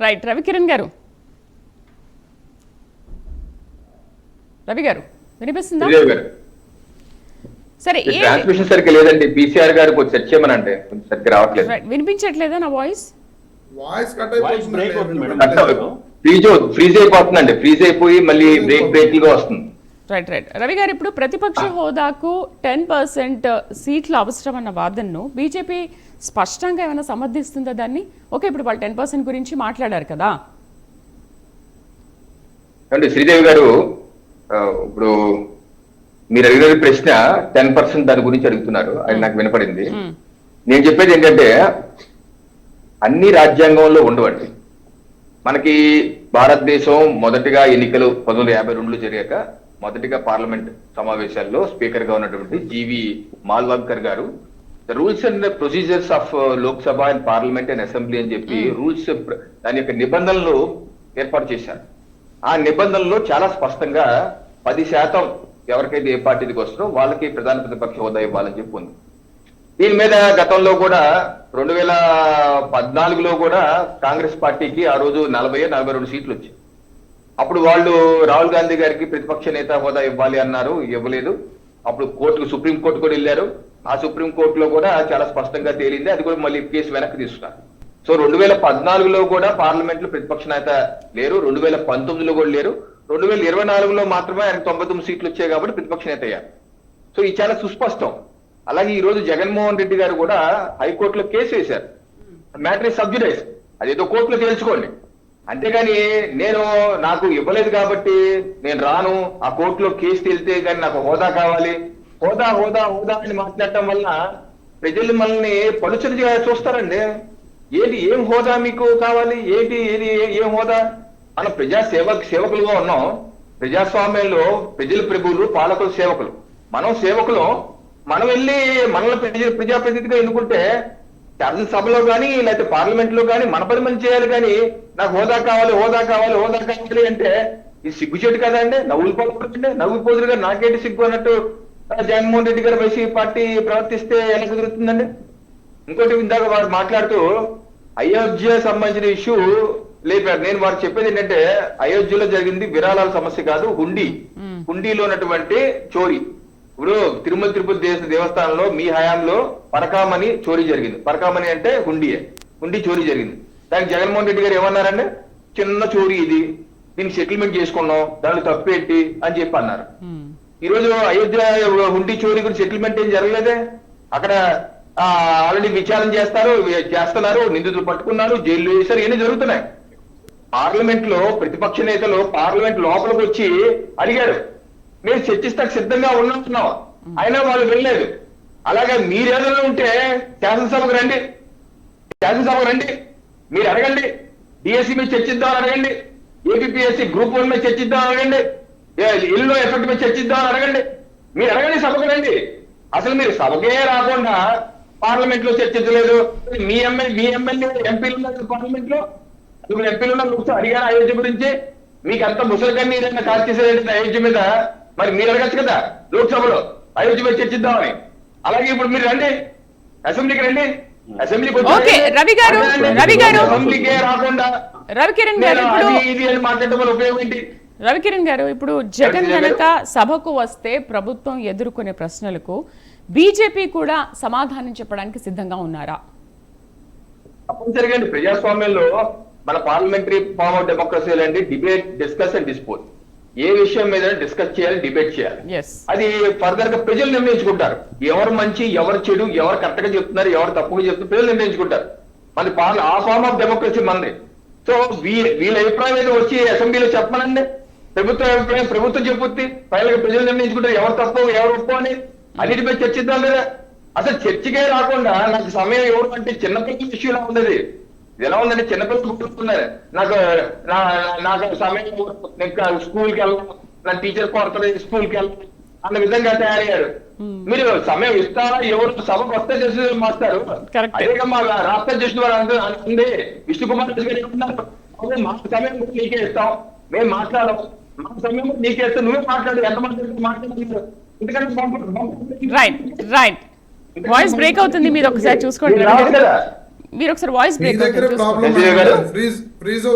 Right Ravikiran గారు, రవి గారు వినిపిస్తుందా? సరే ట్రాన్స్మిషన్ సరిగ్గా లేదండి. పీసీఆర్ గారు కొంచెం సెట్ చేయమనంటే కొంచెం సరిగ్గా రావట్లేదు. వినిపించట్లేదా నా వాయిస్? ఫ్రీజ్ అయిపోతుందండి. ఫ్రీజ్ అయిపోయి మళ్ళీ బ్రేక్ గా వస్తుంది. రైట్ రైట్ రవి గారు, ఇప్పుడు ప్రతిపక్ష హోదాకు 10% సీట్లు అవసరం అన్న వాదనను బీజేపీ స్పష్టంగా ఏమైనా సమర్థిస్తుందా దాన్ని? ఓకే, ఇప్పుడు వాళ్ళు 10% గురించి మాట్లాడారు కదా. అంటే శ్రీదేవి గారు, ఇప్పుడు మీరు అడిగిన ప్రశ్న 10% దాని గురించి అడుగుతున్నారు, అది నాకు వినపడింది. నేను చెప్పేది ఏంటంటే అన్ని రాజ్యాంగంలో ఉండవండి. మనకి భారతదేశం మొదటిగా ఎన్నికలు 1952లో జరిగాక మొదటిగా పార్లమెంట్ సమావేశాల్లో స్పీకర్ గా ఉన్నటువంటి జీవి మాల్వాంకర్ గారు the rules and procedures of Lok Sabha and parliament and assembly అని చెప్పి రూల్స్, దాని యొక్క నిబంధనలు ఏర్పాటు చేశారు. ఆ నిబంధనలో చాలా స్పష్టంగా 10% ఎవరికైతే ఏ పార్టీకి వస్తుందో వాళ్ళకి ప్రధాన ప్రతిపక్ష హోదా ఇవ్వాలని చెప్పి ఉంది. దీని మీద గతంలో కూడా 2014లో కూడా కాంగ్రెస్ పార్టీకి ఆ రోజు 42 సీట్లు వచ్చాయి. అప్పుడు వాళ్ళు రాహుల్ గాంధీ గారికి ప్రతిపక్ష నేత హోదా ఇవ్వాలి అన్నారు, ఇవ్వలేదు. అప్పుడు సుప్రీం కోర్టు కూడా వెళ్ళారు. ఆ సుప్రీం కోర్టులో కూడా చాలా స్పష్టంగా తేలింది. అది కూడా మళ్ళీ కేసు వెనక్కి తీసుకున్నారు. సో 2014లో కూడా పార్లమెంట్ లో ప్రతిపక్ష నేత లేరు, 2019లో కూడా లేరు, 2024లో మాత్రమే ఆయనకు 99 సీట్లు వచ్చాయి కాబట్టి ప్రతిపక్ష నేత అయ్యారు. సో ఇది చాలా సుస్పష్టం. అలాగే ఈ రోజు జగన్మోహన్ రెడ్డి గారు కూడా హైకోర్టులో కేసు వేశారు. మ్యాటర్ ఇస్ సబ్జుడైజ్, అదేదో కోర్టులో తేల్చుకోండి. అంతేగాని నాకు ఇవ్వలేదు కాబట్టి నేను రాను, ఆ కోర్టులో కేసు తేలితే కానీ నాకు హోదా కావాలి, హోదా హోదా హోదా అని మాట్లాడటం వల్ల ప్రజలు మనల్ని పలుచరుగా చూస్తారండి. ఏం హోదా మీకు కావాలి, ఏం హోదా? మనం సేవకులుగా ఉన్నాం. ప్రజాస్వామ్యంలో ప్రజలు ప్రభువులు, పాలకులు సేవకులు. మనం సేవకులు. మనం వెళ్ళి మనల్ని ప్రజాప్రతినిధిగా ఎన్నుకుంటే శాసనసభలో కానీ లేకపోతే పార్లమెంట్ లో కానీ మన పని మనం చేయాలి. కానీ నాకు హోదా కావాలి, హోదా కావాలి, హోదా కావాలి అంటే ఇది సిగ్గుచేటు కదా అండి. నవ్వుపోదురు గారు నాకేంటి సిగ్గు అన్నట్టు జగన్మోహన్ రెడ్డి గారు వైసీపీ పార్టీ ప్రవర్తిస్తే ఎలా కుదురుతుందండి? ఇంకోటి, ఇందాక వారు మాట్లాడుతూ అయోధ్య సంబంధించిన ఇష్యూ లేపారు. నేను వారు చెప్పేది ఏంటంటే అయోధ్యలో జరిగింది విరాళాల సమస్య కాదు, హుండీలో ఉన్నటువంటి చోరీ. ఇప్పుడు తిరుమల తిరుపతి దేవస్థానంలో మీ హయాంలో పరకామణి చోరీ జరిగింది. పరకామణి అంటే హుండీ చోరీ జరిగింది. దానికి జగన్మోహన్ రెడ్డి గారు ఏమన్నారంటే చిన్న చోరీ ఇది, దీన్ని సెటిల్మెంట్ చేసుకున్నాం, దాంట్లో తప్పేంటి అని చెప్పి అన్నారు. ఈ రోజు అయోధ్య హుండీ చోరీ గురించి సెటిల్మెంట్ ఏం జరగలేదే. అక్కడ ఆల్రెడీ విచారణ చేస్తున్నారు, నిందితులు పట్టుకున్నారు, జైలు వేశారు, ఇవన్నీ జరుగుతున్నాయి. పార్లమెంట్ లో ప్రతిపక్ష నేతలు పార్లమెంట్ లోపలికి వచ్చి అడిగారు, మేము చర్చిస్తాకు సిద్ధంగా ఉన్నాం, అయినా వాళ్ళు వెళ్ళలేదు. అలాగే మీరేదైనా ఉంటే శాసనసభకు రండి, మీరు అడగండి, డిఎస్సీ మీద చర్చిద్దామని అడగండి, ఏపీఎస్సీ గ్రూప్ 1 మీద చర్చిద్దామని అడగండి, ఇల్లు ఎఫెక్ట్ మీద చర్చిద్దామని అడగండి. మీరు అడగండి, సభకు రండి. అసలు మీరు సభకే రాకుండా పార్లమెంట్ లో చర్చించలేదు. మీ ఎమ్మెల్యే ఎంపీలు ఉన్నారు పార్లమెంట్ లో, ఎంపీలు ఉన్నారు, అడిగారు అయోధ్య గురించి. మీకు అంత ముసలికన్నీ ఏదైనా కార్చేసేది అయోధ్య మీద, మరి మీరు అడగచ్చు కదా లోక్సభలో అయోధ్య మీద చర్చిద్దామని. అలాగే ఇప్పుడు మీరు రండి, అసెంబ్లీకి రండి. అసెంబ్లీకి రాకుండా రవికిరణ్ గారు మాట్లాడటం వల్ల ఉపయోగం ఏంటి? రవికిరణ్ గారు, ఇప్పుడు జగన్ గనక సభకు వస్తే ప్రభుత్వం ఎదుర్కొనే ప్రశ్నలకు బీజేపీ కూడా సమాధానం చెప్పడానికి సిద్ధంగా ఉన్నారా? తప్పనిసరిగా అండి. ప్రజాస్వామ్యంలో మన పార్లమెంటరీ ఫార్మ్ ఆఫ్ డెమోక్రసీ అండి, డిబేట్, డిస్కస్ అండ్ డిస్పోజ్. ఏ విషయం మీద డిస్కస్ చేయాలి, డిబేట్ చేయాలి. అది ఫర్దర్ గా ప్రజలు నిర్ణయించుకుంటారు. ఎవరు మంచి, ఎవరు చెడు, ఎవరు కరెక్ట్ గా చెప్తున్నారు, ఎవరు తప్పుగా చెప్తున్నారు, ప్రజలు నిర్ణయించుకుంటారు. మన ఆ ఫార్మ్ ఆఫ్ డెమోక్రసీ మనది. సో వీళ్ళ అభిప్రాయం ఏదో వచ్చి అసెంబ్లీలో చెప్పమనండి. ప్రభుత్వ అభిప్రాయం ప్రభుత్వం చెప్పుద్ది, ఫైనల్ గా ప్రజలు నిర్ణయించుకుంటారు ఎవరు తప్పు ఎవరు ఒప్పు అని. అన్నిటిపై చర్చిద్దాం లేదా? అసలు చర్చకే రాకుండా నాకు సమయం ఎవరు అంటే చిన్నపిల్లల ఇష్యూలా ఉన్నది. ఎలా ఉందంటే చిన్నపిల్లలు గుర్తున్నారు, నాకు సమయం స్కూల్కి వెళ్ళాలి, నా టీచర్ కొడతారు, స్కూల్కి వెళ్ళాలి అన్న విధంగా తయారయ్యారు. మీరు సమయం ఇస్తారా? ఎవరు సభకు వస్తే చేసి మాస్తారు. అదేగా మా రాష్ట్ర అధ్యక్షుడు వారు అంది, విష్ణు కుమార్ రెడ్డి గారు ఏమన్నారు, మా సమయం కూడా నీకే ఇస్తాం, మేము మాట్లాడము, మా సమయం కూడా నీకే ఇస్తాం, నువ్వే మాట్లాడు, ఎంత మాట్లాడుతున్నారు. రైట్ వాయిస్ బ్రేక్ అవుతుంది, మీరు ఒకసారి చూసుకోండి. మీరు ఒకసారి వాయిస్ మీ బ్రేక్ దగ్గర అవుతుంది చూసుకోండి. ప్రాబ్లం శశి గారు? ఫ్రీజ్